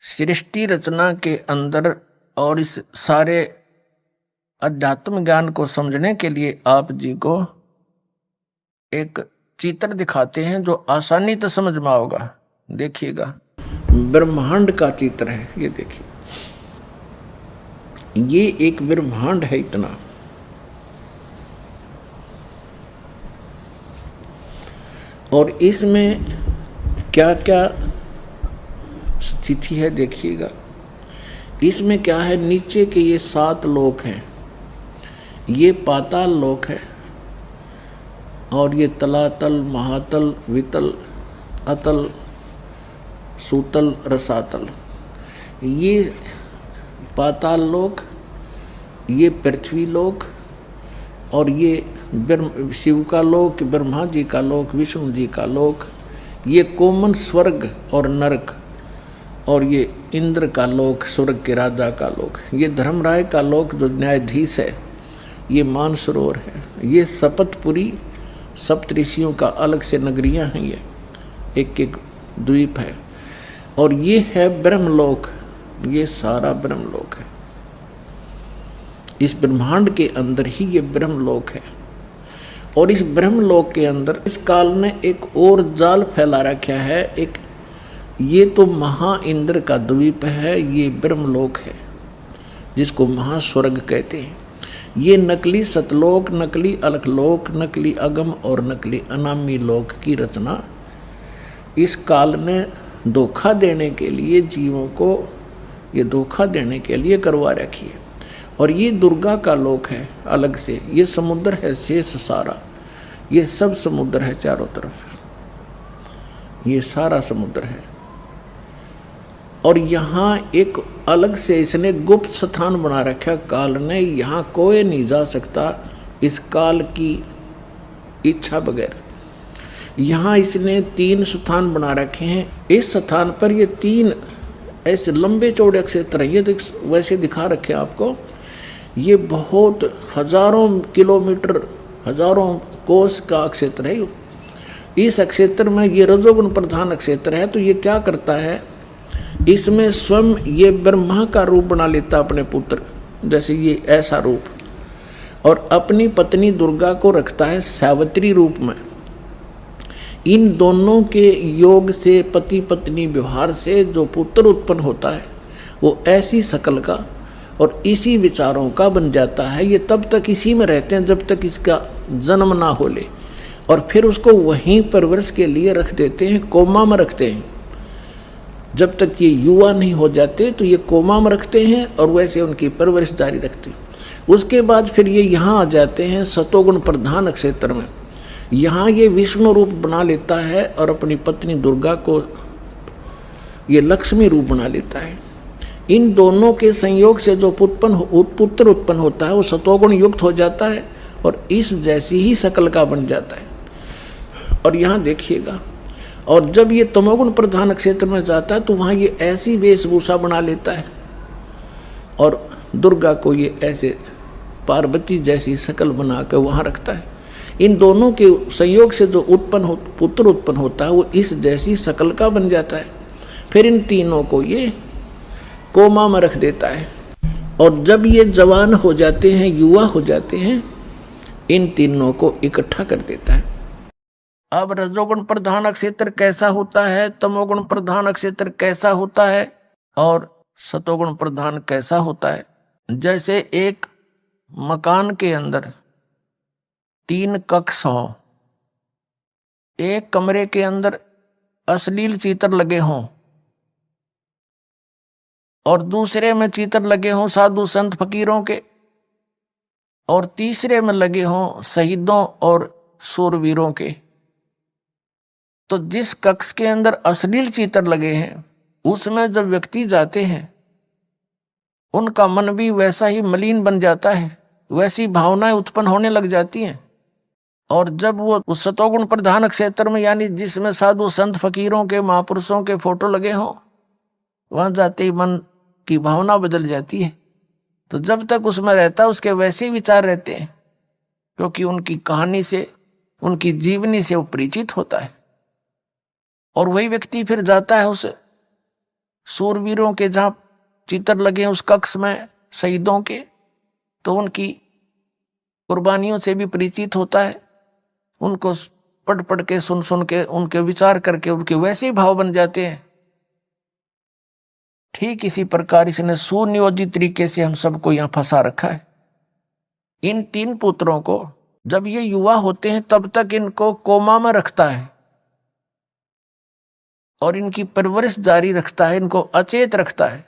सृष्टि रचना के अंदर और इस सारे अध्यात्म ज्ञान को समझने के लिए आप जी को एक चित्र दिखाते हैं जो आसानी तो समझ में आओगा। देखिएगा, ब्रह्मांड का चित्र है ये। देखिए, ये एक ब्रह्मांड है इतना, और इसमें क्या क्या स्थिति है देखिएगा। इसमें क्या है, नीचे के ये 7 लोक हैं, ये पाताल लोक है, और ये तलातल, महातल, वितल, अतल, सूतल, रसातल, ये पाताल लोक, ये पृथ्वी लोक, और ये शिव का लोक, ब्रह्मा जी का लोक, विष्णु जी का लोक, ये कोमन स्वर्ग और नरक, और ये इंद्र का लोक, स्वर्ग के राजा का लोक, ये धर्मराय का लोक जो न्यायाधीश है, ये मानसरोवर है, ये शपथपुरी सप्तऋषियों का अलग से नगरियां हैं, ये एक एक द्वीप है, और ये है ब्रह्मलोक, ये सारा ब्रह्मलोक है। इस ब्रह्मांड के अंदर ही ये ब्रह्मलोक है, और इस ब्रह्मलोक के अंदर इस काल ने एक और जाल फैला रखा है। एक ये तो महा इंद्र का द्वीप है, ये ब्रह्मलोक है जिसको महास्वर्ग कहते हैं। ये नकली सतलोक, नकली अलखलोक, नकली अगम और नकली अनामी लोक की रचना इस काल ने धोखा देने के लिए, जीवों को ये धोखा देने के लिए करवा रखी है। और ये दुर्गा का लोक है अलग से, ये समुद्र है शेष सारा, ये सब समुद्र है चारों तरफ, ये सारा समुद्र है। और यहाँ एक अलग से इसने गुप्त स्थान बना रखा काल ने, यहाँ कोई नहीं जा सकता इस काल की इच्छा बगैर। यहाँ इसने 3 स्थान बना रखे हैं। इस स्थान पर ये 3 ऐसे लंबे चौड़े क्षेत्र हैं, ये वैसे दिखा रखे आपको। ये बहुत हजारों किलोमीटर, हजारों कोस का क्षेत्र है। इस क्षेत्र में ये रजोगुण प्रधान क्षेत्र है, तो ये क्या करता है, इसमें स्वयं ये ब्रह्मा का रूप बना लेता अपने पुत्र, जैसे ये ऐसा रूप, और अपनी पत्नी दुर्गा को रखता है सावित्री रूप में। इन दोनों के योग से, पति पत्नी व्यवहार से जो पुत्र उत्पन्न होता है वो ऐसी शकल का और इसी विचारों का बन जाता है। ये तब तक इसी में रहते हैं जब तक इसका जन्म ना हो ले, और फिर उसको वहीं परवरिश के लिए रख देते हैं, कोमा में रखते हैं। जब तक ये युवा नहीं हो जाते तो ये कोमा में रखते हैं और वैसे उनकी परवरिश जारी रखते हैं। उसके बाद फिर ये यहाँ आ जाते हैं सतोगुण प्रधान क्षेत्र में। यहाँ ये विष्णु रूप बना लेता है और अपनी पत्नी दुर्गा को ये लक्ष्मी रूप बना लेता है। इन दोनों के संयोग से जो पुत्र उत्पन्न होता है वो सतोगुण युक्त हो जाता है और इस जैसी ही शकल का बन जाता है। और यहाँ देखिएगा, और जब ये तमोगुण प्रधान क्षेत्र में जाता है तो वहाँ ये ऐसी वेशभूषा बना लेता है और दुर्गा को ये ऐसे पार्वती जैसी शकल बना कर वहाँ रखता है। इन दोनों के संयोग से जो पुत्र उत्पन्न होता है वो इस जैसी शकल का बन जाता है। फिर इन तीनों को ये कोमा में रख देता है, और जब ये जवान हो जाते हैं, युवा हो जाते हैं, इन तीनों को इकट्ठा कर देता है। अब रजोगुण प्रधान क्षेत्र कैसा होता है, तमोगुण प्रधान क्षेत्र कैसा होता है और सतोगुण प्रधान कैसा होता है। जैसे एक मकान के अंदर 3 कक्ष हों, एक कमरे के अंदर अश्लील चित्र लगे हों और दूसरे में चित्र लगे हों साधु संत फकीरों के, और तीसरे में लगे हों शहीदों और शूरवीरों के। तो जिस कक्ष के अंदर अश्लील चित्र लगे हैं उसमें जब व्यक्ति जाते हैं उनका मन भी वैसा ही मलिन बन जाता है, वैसी भावनाएं उत्पन्न होने लग जाती हैं। और जब वो उस सतोगुण प्रधान क्षेत्र में, यानी जिसमें साधु संत फकीरों के, महापुरुषों के फोटो लगे हों, वहां जाते ही मन की भावना बदल जाती है। तो जब तक उसमें रहता उसके वैसे ही विचार रहते हैं, क्योंकि उनकी कहानी से, उनकी जीवनी से वो परिचित होता है। और वही व्यक्ति फिर जाता है उस शूरवीरों के जहां चित्र लगे हैं उस कक्ष में शहीदों के, तो उनकी कुर्बानियों से भी परिचित होता है। उनको पढ़ पढ़ के, सुन सुन के, उनके विचार करके उनके वैसे ही भाव बन जाते हैं। ठीक इसी प्रकार इसने सुनियोजित तरीके से हम सबको यहां फंसा रखा है। इन 3 पुत्रों को जब ये युवा होते हैं तब तक इनको कोमा में रखता है और इनकी परवरिश जारी रखता है, इनको अचेत रखता है।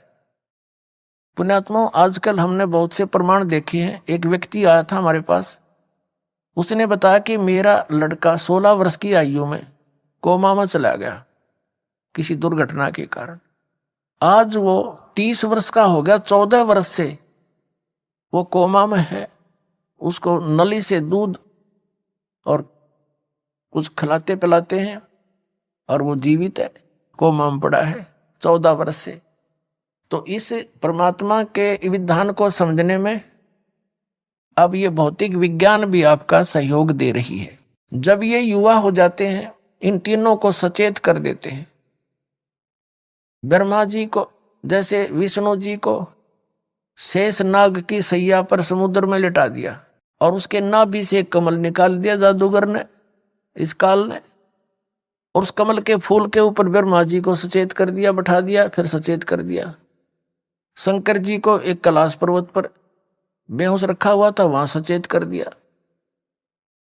पुण्यात्माओं, आजकल हमने बहुत से प्रमाण देखे हैं। एक व्यक्ति आया था हमारे पास, उसने बताया कि मेरा लड़का 16 वर्ष की आयु में कोमा में चला गया किसी दुर्घटना के कारण। आज वो 30 वर्ष का हो गया, 14 वर्ष से वो कोमा में है। उसको नली से दूध और कुछ खिलाते पिलाते हैं और वो जीवित है, कोमा में पड़ा है 14 वर्ष से। तो इस परमात्मा के विधान को समझने में अब ये भौतिक विज्ञान भी आपका सहयोग दे रही है। जब ये युवा हो जाते हैं, इन तीनों को सचेत कर देते हैं। ब्रह्मा जी को, जैसे विष्णु जी को शेष नाग की सैया पर समुद्र में लिटा दिया और उसके नाभि से कमल निकाल दिया जादूगर ने, इस काल ने, और उस कमल के फूल के ऊपर ब्रह्मा जी को सचेत कर दिया, बैठा दिया, फिर सचेत कर दिया। शंकर जी को एक कैलाश पर्वत पर बेहोश रखा हुआ था, वहां सचेत कर दिया।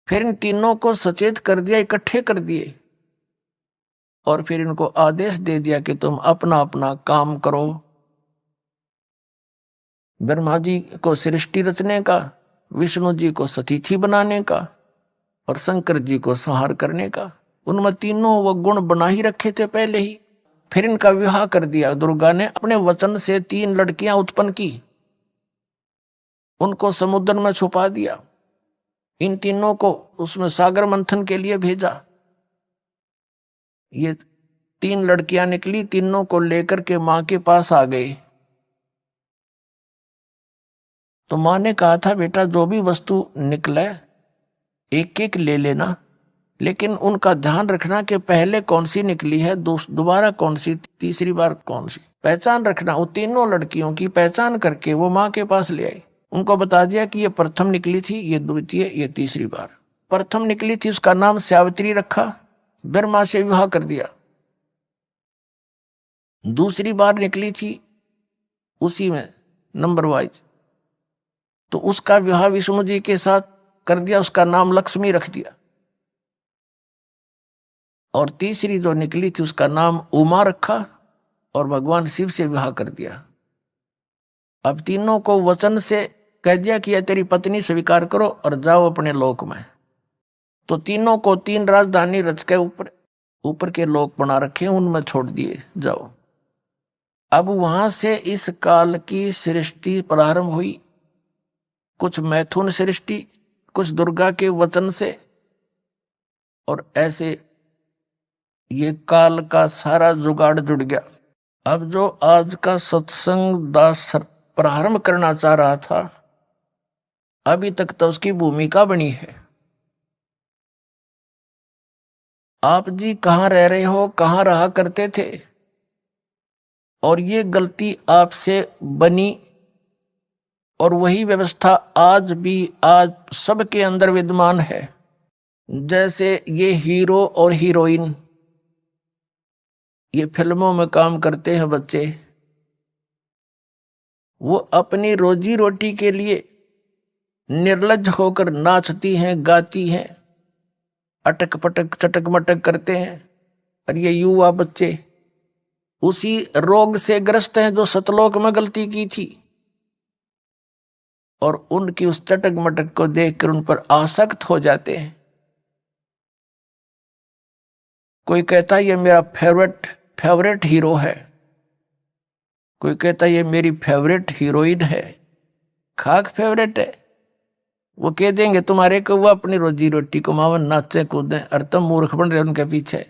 फिर इन तीनों को सचेत कर दिया, इकट्ठे कर दिए और फिर इनको आदेश दे दिया कि तुम अपना अपना काम करो। ब्रह्मा जी को सृष्टि रचने का, विष्णु जी को सतिथि बनाने का और शंकर जी को संहार करने का। उनमें तीनों वो गुण बना ही रखे थे पहले ही। फिर इनका विवाह कर दिया। दुर्गा ने अपने वचन से 3 लड़कियां उत्पन्न की, उनको समुद्र में छुपा दिया। इन तीनों को उसमें सागर मंथन के लिए भेजा। ये 3 लड़कियां निकली, तीनों को लेकर के मां के पास आ गए। तो मां ने कहा था, बेटा जो भी वस्तु निकले एक एक ले लेना, लेकिन उनका ध्यान रखना कि पहले कौन सी निकली है, दोबारा कौन सी, तीसरी बार कौन सी, पहचान रखना। वो तीनों लड़कियों की पहचान करके वो मां के पास ले आई। उनको बता दिया कि ये प्रथम निकली थी, ये द्वितीय, ये तीसरी बार। प्रथम निकली थी, उसका नाम सावित्री रखा, ब्रह्मा से विवाह कर दिया। दूसरी बार निकली थी उसी में नंबर वाइज, तो उसका विवाह विष्णु जी के साथ कर दिया, उसका नाम लक्ष्मी रख दिया। और तीसरी जो निकली थी उसका नाम उमा रखा और भगवान शिव से विवाह कर दिया। अब तीनों को वचन से कह दिया कि यह तेरी पत्नी स्वीकार करो और जाओ अपने लोक में। तो तीनों को 3 राजधानी रच के ऊपर के लोक बना रखे, उनमें छोड़ दिए, जाओ। अब वहां से इस काल की सृष्टि प्रारंभ हुई। कुछ मैथुन सृष्टि, कुछ दुर्गा के वचन से, और ऐसे ये काल का सारा जुगाड़ जुड़ गया। अब जो आज का सत्संग दास प्रारंभ करना चाह रहा था, अभी तक तो उसकी भूमिका बनी है। आप जी कहाँ रह रहे हो, कहाँ रहा करते थे, और ये गलती आपसे बनी, और वही व्यवस्था आज सबके अंदर विद्यमान है। जैसे ये हीरो और हीरोइन, ये फिल्मों में काम करते हैं बच्चे, वो अपनी रोजी रोटी के लिए निर्लज्ज होकर नाचती हैं, गाती हैं, अटक पटक चटक मटक करते हैं। और ये युवा बच्चे उसी रोग से ग्रस्त हैं जो सतलोक में गलती की थी, और उनकी उस चटक मटक को देखकर उन पर आसक्त हो जाते हैं। कोई कहता है ये मेरा फेवरेट हीरो है, कोई कहता है ये मेरी फेवरेट हीरोइन है। खाक फेवरेट है, वो कह देंगे तुम्हारे को वो अपनी रोजी रोटी को मावन नाचे कूदें, और तुम मूर्ख बन रहे उनके पीछे।